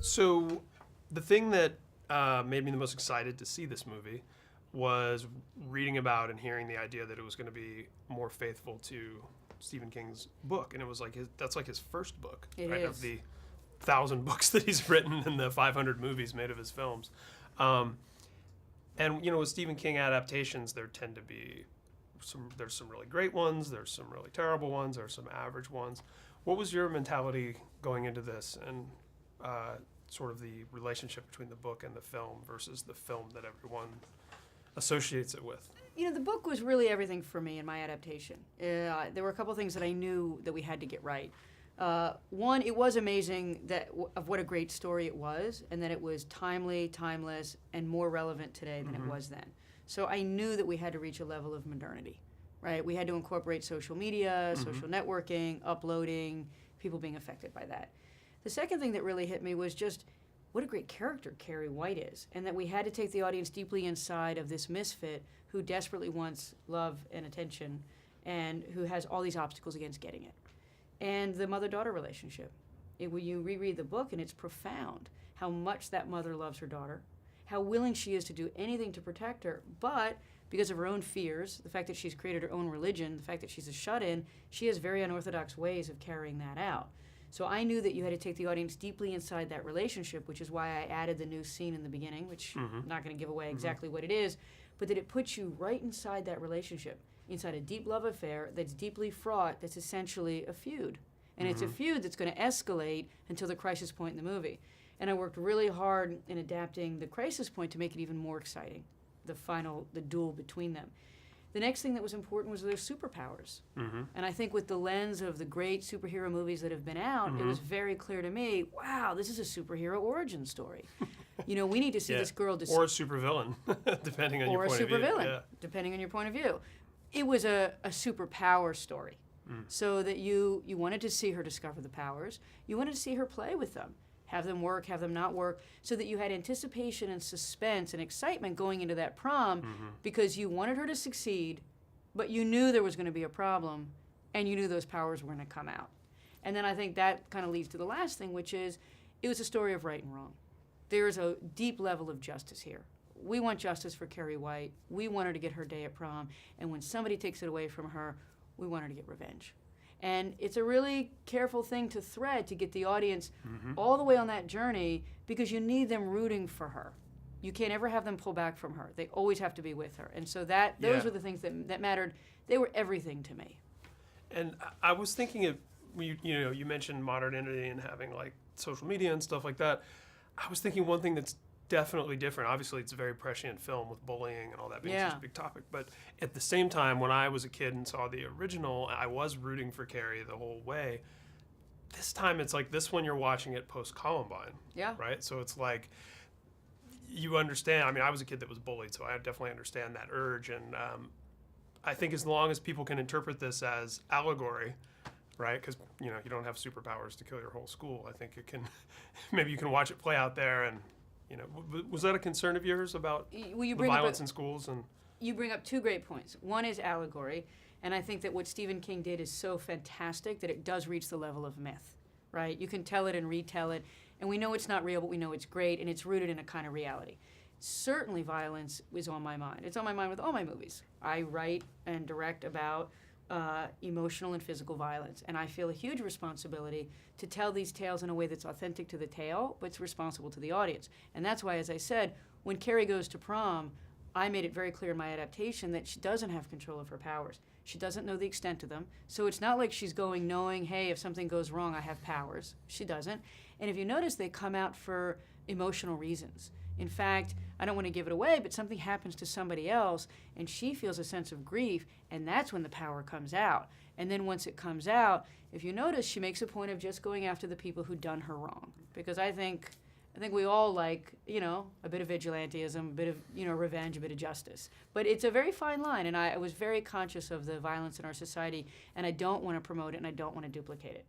So the thing that made me the most excited to see this movie was reading about and hearing the idea that it was going to be more faithful to Stephen King's book. And it was like that's like his first book, right? Of the 1,000 books that he's written and the 500 movies made of his films. And, with Stephen King adaptations, there tend to be there's some really great ones, there's some really terrible ones, there's some average ones. What was your mentality going into this, and sort of the relationship between the book and the film versus the film that everyone associates it with? The book was really everything for me in my adaptation. There were a couple things that I knew that we had to get right. One, it was amazing of what a great story it was, and that it was timely, timeless, and more relevant today than it was then. So I knew that we had to reach a level of modernity, right? We had to incorporate social media, social networking, uploading, people being affected by that. The second thing that really hit me was just what a great character Carrie White is, and that we had to take the audience deeply inside of this misfit who desperately wants love and attention and who has all these obstacles against getting it. And the mother-daughter relationship. When you reread the book, and it's profound how much that mother loves her daughter, how willing she is to do anything to protect her, but because of her own fears, the fact that she's created her own religion, the fact that she's a shut-in, she has very unorthodox ways of carrying that out. So I knew that you had to take the audience deeply inside that relationship, which is why I added the new scene in the beginning, which I'm not going to give away exactly what it is, but that it puts you right inside that relationship, inside a deep love affair that's deeply fraught, that's essentially a feud. And it's a feud that's going to escalate until the crisis point in the movie. And I worked really hard in adapting the crisis point to make it even more exciting, the duel between them. The next thing that was important was their superpowers. And I think with the lens of the great superhero movies that have been out, it was very clear to me, wow, this is a superhero origin story. We need to see this girl... or a supervillain, depending on your point of view. Or a supervillain, depending on your point of view. It was a superpower story. So that you wanted to see her discover the powers. You wanted to see her play with them. Have them work, have them not work, so that you had anticipation and suspense and excitement going into that prom because you wanted her to succeed, but you knew there was going to be a problem, and you knew those powers were going to come out. And then I think that kind of leads to the last thing, which is it was a story of right and wrong. There is a deep level of justice here. We want justice for Carrie White. We want her to get her day at prom, and when somebody takes it away from her, we want her to get revenge. And it's a really careful thing to thread to get the audience all the way on that journey because you need them rooting for her. You can't ever have them pull back from her. They always have to be with her. And so those were the things that mattered. They were everything to me. And I was thinking of, you mentioned modernity and having like social media and stuff like that. I was thinking one thing that's definitely different. Obviously, it's a very prescient film with bullying and all that being such a big topic. But at the same time, when I was a kid and saw the original, I was rooting for Carrie the whole way. This time, it's like this one you're watching it post-Columbine. Yeah. Right? So it's like you understand. I mean, I was a kid that was bullied, so I definitely understand that urge. And I think as long as people can interpret this as allegory, right? Because, you don't have superpowers to kill your whole school. I think it can, maybe you can watch it play out there and, was that a concern of yours about the violence in schools? And you bring up two great points. One is allegory, and I think that what Stephen King did is so fantastic that it does reach the level of myth, right? You can tell it and retell it, and we know it's not real, but we know it's great, and it's rooted in a kind of reality. Certainly violence is on my mind. It's on my mind with all my movies. I write and direct about emotional and physical violence. And I feel a huge responsibility to tell these tales in a way that's authentic to the tale, but it's responsible to the audience. And that's why, as I said, when Carrie goes to prom, I made it very clear in my adaptation that she doesn't have control of her powers. She doesn't know the extent of them. So it's not like she's going knowing, hey, if something goes wrong, I have powers. She doesn't. And if you notice, they come out for emotional reasons. In fact, I don't want to give it away, but something happens to somebody else, and she feels a sense of grief, and that's when the power comes out. And then once it comes out, if you notice, she makes a point of just going after the people who've done her wrong. Because I think we all like, a bit of vigilantism, a bit of, revenge, a bit of justice. But it's a very fine line, and I was very conscious of the violence in our society, and I don't want to promote it, and I don't want to duplicate it.